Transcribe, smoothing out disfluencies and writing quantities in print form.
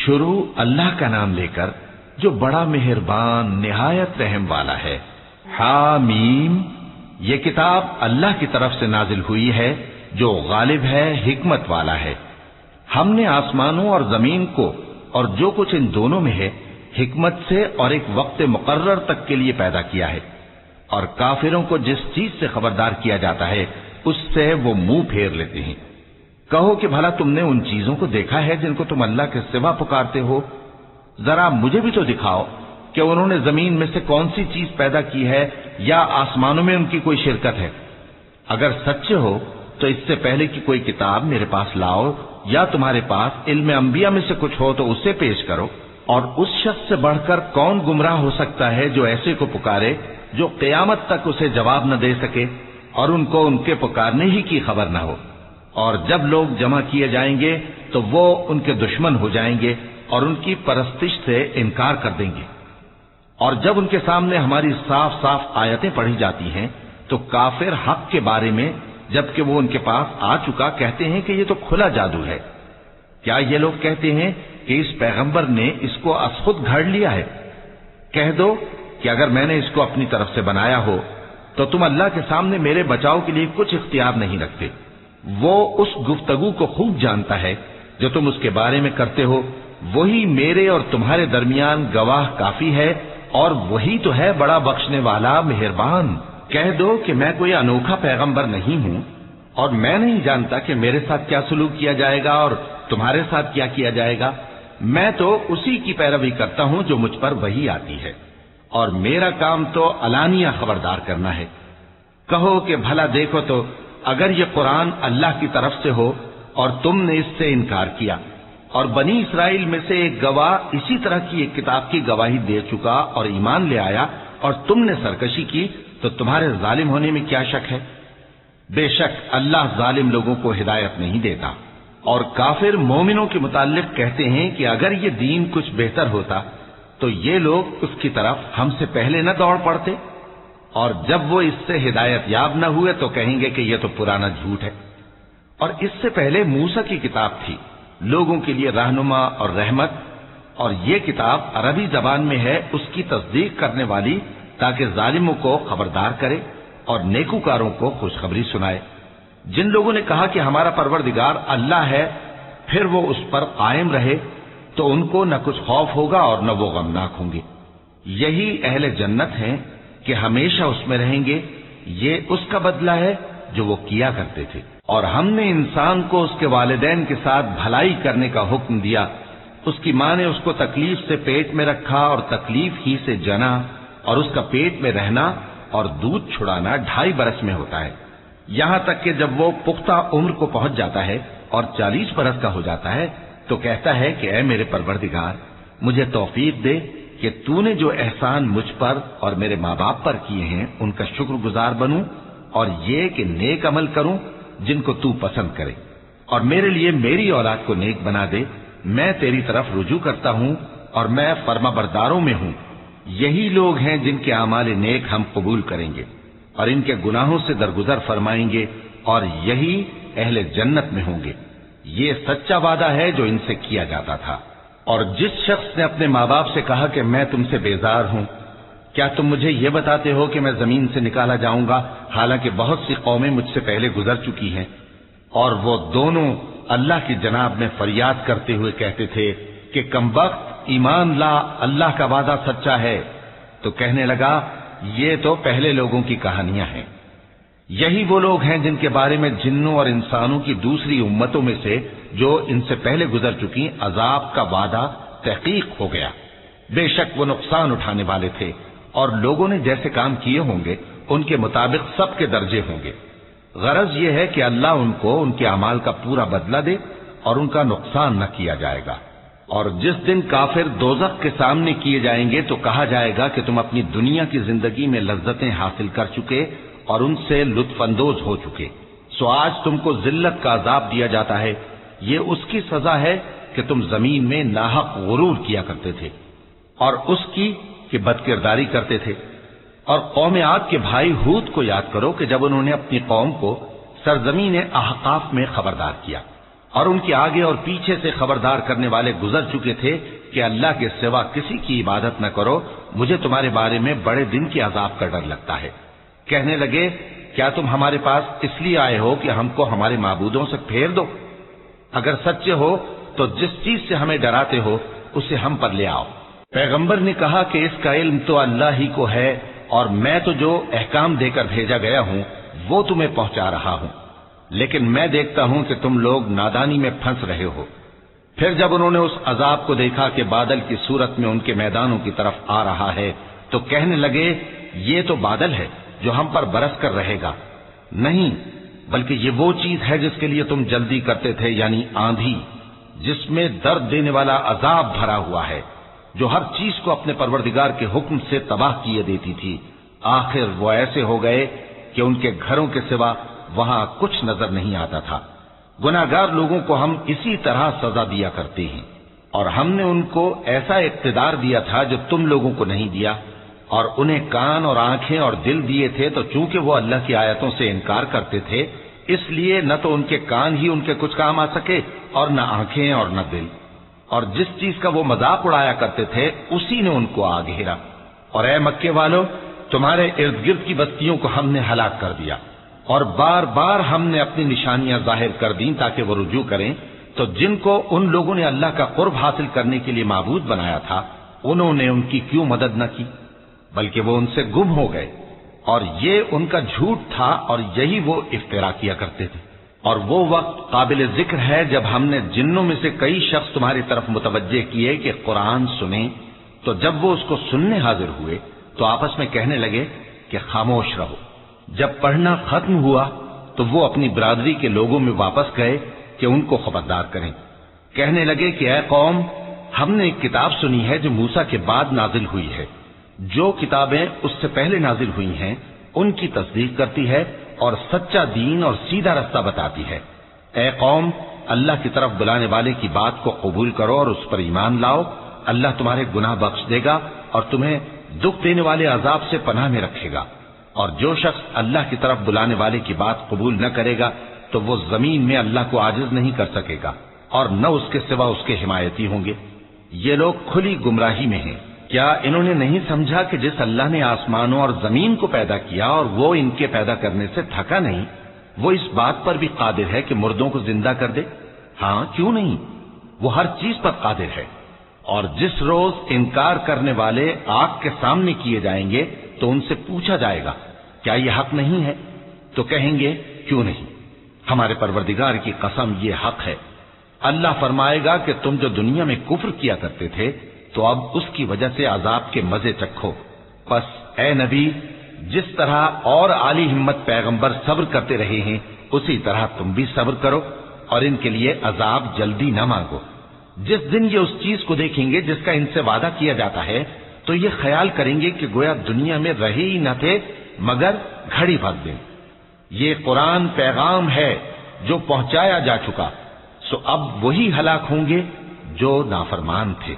شروع اللہ کا نام لے کر جو بڑا مہربان نہایت رحم والا ہے۔ حامیم، یہ کتاب اللہ کی طرف سے نازل ہوئی ہے جو غالب ہے، حکمت والا ہے۔ ہم نے آسمانوں اور زمین کو اور جو کچھ ان دونوں میں ہے حکمت سے اور ایک وقت مقرر تک کے لیے پیدا کیا ہے، اور کافروں کو جس چیز سے خبردار کیا جاتا ہے اس سے وہ منہ پھیر لیتے ہیں۔ کہو کہ بھلا تم نے ان چیزوں کو دیکھا ہے جن کو تم اللہ کے سوا پکارتے ہو؟ ذرا مجھے بھی تو دکھاؤ کہ انہوں نے زمین میں سے کون سی چیز پیدا کی ہے یا آسمانوں میں ان کی کوئی شرکت ہے؟ اگر سچے ہو تو اس سے پہلے کی کوئی کتاب میرے پاس لاؤ، یا تمہارے پاس علم انبیاء میں سے کچھ ہو تو اسے پیش کرو۔ اور اس شخص سے بڑھ کر کون گمراہ ہو سکتا ہے جو ایسے کو پکارے جو قیامت تک اسے جواب نہ دے سکے اور ان کو ان کے پکارنے ہی کی خبر نہ ہو۔ اور جب لوگ جمع کیے جائیں گے تو وہ ان کے دشمن ہو جائیں گے اور ان کی پرستش سے انکار کر دیں گے۔ اور جب ان کے سامنے ہماری صاف صاف آیتیں پڑھی جاتی ہیں تو کافر حق کے بارے میں جبکہ وہ ان کے پاس آ چکا کہتے ہیں کہ یہ تو کھلا جادو ہے۔ کیا یہ لوگ کہتے ہیں کہ اس پیغمبر نے اس کو از خود گھڑ لیا ہے؟ کہہ دو کہ اگر میں نے اس کو اپنی طرف سے بنایا ہو تو تم اللہ کے سامنے میرے بچاؤ کے لیے کچھ اختیار نہیں رکھتے۔ وہ اس گفتگو کو خوب جانتا ہے جو تم اس کے بارے میں کرتے ہو، وہی میرے اور تمہارے درمیان گواہ کافی ہے، اور وہی تو ہے بڑا بخشنے والا مہربان۔ کہہ دو کہ میں کوئی انوکھا پیغمبر نہیں ہوں، اور میں نہیں جانتا کہ میرے ساتھ کیا سلوک کیا جائے گا اور تمہارے ساتھ کیا کیا جائے گا۔ میں تو اسی کی پیروی کرتا ہوں جو مجھ پر وحی آتی ہے، اور میرا کام تو علانیہ خبردار کرنا ہے۔ کہو کہ بھلا دیکھو تو اگر یہ قرآن اللہ کی طرف سے ہو اور تم نے اس سے انکار کیا، اور بنی اسرائیل میں سے ایک گواہ اسی طرح کی ایک کتاب کی گواہی دے چکا اور ایمان لے آیا اور تم نے سرکشی کی، تو تمہارے ظالم ہونے میں کیا شک ہے؟ بے شک اللہ ظالم لوگوں کو ہدایت نہیں دیتا۔ اور کافر مومنوں کے متعلق کہتے ہیں کہ اگر یہ دین کچھ بہتر ہوتا تو یہ لوگ اس کی طرف ہم سے پہلے نہ دوڑ پڑتے، اور جب وہ اس سے ہدایت یاب نہ ہوئے تو کہیں گے کہ یہ تو پرانا جھوٹ ہے۔ اور اس سے پہلے موسیٰ کی کتاب تھی، لوگوں کے لیے رہنما اور رحمت، اور یہ کتاب عربی زبان میں ہے اس کی تصدیق کرنے والی، تاکہ ظالموں کو خبردار کرے اور نیکوکاروں کو خوشخبری سنائے۔ جن لوگوں نے کہا کہ ہمارا پروردگار اللہ ہے، پھر وہ اس پر قائم رہے تو ان کو نہ کچھ خوف ہوگا اور نہ وہ غمناک ہوں گے۔ یہی اہل جنت ہیں کہ ہمیشہ اس میں رہیں گے، یہ اس کا بدلہ ہے جو وہ کیا کرتے تھے۔ اور ہم نے انسان کو اس کے والدین کے ساتھ بھلائی کرنے کا حکم دیا۔ اس کی ماں نے اس کو تکلیف سے پیٹ میں رکھا اور تکلیف ہی سے جنا، اور اس کا پیٹ میں رہنا اور دودھ چھڑانا 2.5 برس میں ہوتا ہے، یہاں تک کہ جب وہ پختہ عمر کو پہنچ جاتا ہے اور 40 برس کا ہو جاتا ہے تو کہتا ہے کہ اے میرے پروردگار، مجھے توفیق دے کہ تو نے جو احسان مجھ پر اور میرے ماں باپ پر کیے ہیں ان کا شکر گزار بنوں، اور یہ کہ نیک عمل کروں جن کو تو پسند کرے، اور میرے لیے میری اولاد کو نیک بنا دے۔ میں تیری طرف رجوع کرتا ہوں اور میں فرما برداروں میں ہوں۔ یہی لوگ ہیں جن کے اعمال نیک ہم قبول کریں گے اور ان کے گناہوں سے درگزر فرمائیں گے، اور یہی اہل جنت میں ہوں گے۔ یہ سچا وعدہ ہے جو ان سے کیا جاتا تھا۔ اور جس شخص نے اپنے ماں باپ سے کہا کہ میں تم سے بیزار ہوں، کیا تم مجھے یہ بتاتے ہو کہ میں زمین سے نکالا جاؤں گا، حالانکہ بہت سی قومیں مجھ سے پہلے گزر چکی ہیں؟ اور وہ دونوں اللہ کی جناب میں فریاد کرتے ہوئے کہتے تھے کہ کمبخت، ایمان لا، اللہ کا وعدہ سچا ہے۔ تو کہنے لگا یہ تو پہلے لوگوں کی کہانیاں ہیں۔ یہی وہ لوگ ہیں جن کے بارے میں جنوں اور انسانوں کی دوسری امتوں میں سے جو ان سے پہلے گزر چکی عذاب کا وعدہ تحقیق ہو گیا۔ بے شک وہ نقصان اٹھانے والے تھے، اور لوگوں نے جیسے کام کیے ہوں گے ان کے مطابق سب کے درجے ہوں گے۔ غرض یہ ہے کہ اللہ ان کو ان کے اعمال کا پورا بدلہ دے اور ان کا نقصان نہ کیا جائے گا۔ اور جس دن کافر دوزخ کے سامنے کیے جائیں گے تو کہا جائے گا کہ تم اپنی دنیا کی زندگی میں لذتیں حاصل کر چکے اور ان سے لطف اندوز ہو چکے، سو آج تم کو ذلت کا عذاب دیا جاتا ہے۔ یہ اس کی سزا ہے کہ تم زمین میں ناحق غرور کیا کرتے تھے، اور اس کی کہ بدکرداری کرتے تھے۔ اور قوم عاد کے بھائی ہود کو یاد کرو کہ جب انہوں نے اپنی قوم کو سرزمین احقاف میں خبردار کیا اور ان کے آگے اور پیچھے سے خبردار کرنے والے گزر چکے تھے کہ اللہ کے سوا کسی کی عبادت نہ کرو، مجھے تمہارے بارے میں بڑے دن کے عذاب کا ڈر لگتا ہے۔ کہنے لگے کیا تم ہمارے پاس اس لیے آئے ہو کہ ہم کو ہمارے معبودوں سے پھیر دو؟ اگر سچے ہو تو جس چیز سے ہمیں ڈراتے ہو اسے ہم پر لے آؤ۔ پیغمبر نے کہا کہ اس کا علم تو اللہ ہی کو ہے، اور میں تو جو احکام دے کر بھیجا گیا ہوں وہ تمہیں پہنچا رہا ہوں، لیکن میں دیکھتا ہوں کہ تم لوگ نادانی میں پھنس رہے ہو۔ پھر جب انہوں نے اس عذاب کو دیکھا کہ بادل کی صورت میں ان کے میدانوں کی طرف آ رہا ہے تو کہنے لگے یہ تو بادل ہے جو ہم پر برس کر رہے گا، نہیں بلکہ یہ وہ چیز ہے جس کے لیے تم جلدی کرتے تھے، یعنی آندھی جس میں درد دینے والا عذاب بھرا ہوا ہے، جو ہر چیز کو اپنے پروردگار کے حکم سے تباہ کیے دیتی تھی۔ آخر وہ ایسے ہو گئے کہ ان کے گھروں کے سوا وہاں کچھ نظر نہیں آتا تھا۔ گناہگار لوگوں کو ہم اسی طرح سزا دیا کرتے ہیں، اور ہم نے ان کو ایسا اقتدار دیا تھا جو تم لوگوں کو نہیں دیا، اور انہیں کان اور آنکھیں اور دل دیے تھے، تو چونکہ وہ اللہ کی آیتوں سے انکار کرتے تھے اس لیے نہ تو ان کے کان ہی ان کے کچھ کام آ سکے اور نہ آنکھیں اور نہ دل، اور جس چیز کا وہ مذاق اڑایا کرتے تھے اسی نے ان کو آ گھیرا۔ اور اے مکے والو، تمہارے ارد گرد کی بستیوں کو ہم نے ہلاک کر دیا، اور بار بار ہم نے اپنی نشانیاں ظاہر کر دیں تاکہ وہ رجوع کریں، تو جن کو ان لوگوں نے اللہ کا قرب حاصل کرنے کے لیے معبود بنایا تھا انہوں نے ان کی کیوں مدد نہ کی، بلکہ وہ ان سے گم ہو گئے، اور یہ ان کا جھوٹ تھا اور یہی وہ افترا کیا کرتے تھے۔ اور وہ وقت قابل ذکر ہے جب ہم نے جنوں میں سے کئی شخص تمہاری طرف متوجہ کیے کہ قرآن سنیں، تو جب وہ اس کو سننے حاضر ہوئے تو آپس میں کہنے لگے کہ خاموش رہو۔ جب پڑھنا ختم ہوا تو وہ اپنی برادری کے لوگوں میں واپس گئے کہ ان کو خبردار کریں۔ کہنے لگے کہ اے قوم، ہم نے ایک کتاب سنی ہے جو موسیٰ کے بعد نازل ہوئی ہے، جو کتابیں اس سے پہلے نازل ہوئی ہیں ان کی تصدیق کرتی ہے اور سچا دین اور سیدھا رستہ بتاتی ہے۔ اے قوم، اللہ کی طرف بلانے والے کی بات کو قبول کرو اور اس پر ایمان لاؤ، اللہ تمہارے گناہ بخش دے گا اور تمہیں دکھ دینے والے عذاب سے پناہ میں رکھے گا۔ اور جو شخص اللہ کی طرف بلانے والے کی بات قبول نہ کرے گا تو وہ زمین میں اللہ کو عاجز نہیں کر سکے گا، اور نہ اس کے سوا اس کے حمایتی ہوں گے۔ یہ لوگ کھلی گمراہی میں ہیں۔ کیا انہوں نے نہیں سمجھا کہ جس اللہ نے آسمانوں اور زمین کو پیدا کیا اور وہ ان کے پیدا کرنے سے تھکا نہیں، وہ اس بات پر بھی قادر ہے کہ مردوں کو زندہ کر دے؟ ہاں، کیوں نہیں، وہ ہر چیز پر قادر ہے۔ اور جس روز انکار کرنے والے آگ کے سامنے کیے جائیں گے تو ان سے پوچھا جائے گا کیا یہ حق نہیں ہے؟ تو کہیں گے کیوں نہیں، ہمارے پروردگار کی قسم یہ حق ہے۔ اللہ فرمائے گا کہ تم جو دنیا میں کفر کیا کرتے تھے تو اب اس کی وجہ سے عذاب کے مزے چکھو۔ پس اے نبی، جس طرح اور عالی ہمت پیغمبر صبر کرتے رہے ہیں اسی طرح تم بھی صبر کرو، اور ان کے لیے عذاب جلدی نہ مانگو۔ جس دن یہ اس چیز کو دیکھیں گے جس کا ان سے وعدہ کیا جاتا ہے تو یہ خیال کریں گے کہ گویا دنیا میں رہے ہی نہ تھے مگر گھڑی بھر دن۔ یہ قرآن پیغام ہے جو پہنچایا جا چکا، سو اب وہی ہلاک ہوں گے جو نافرمان تھے۔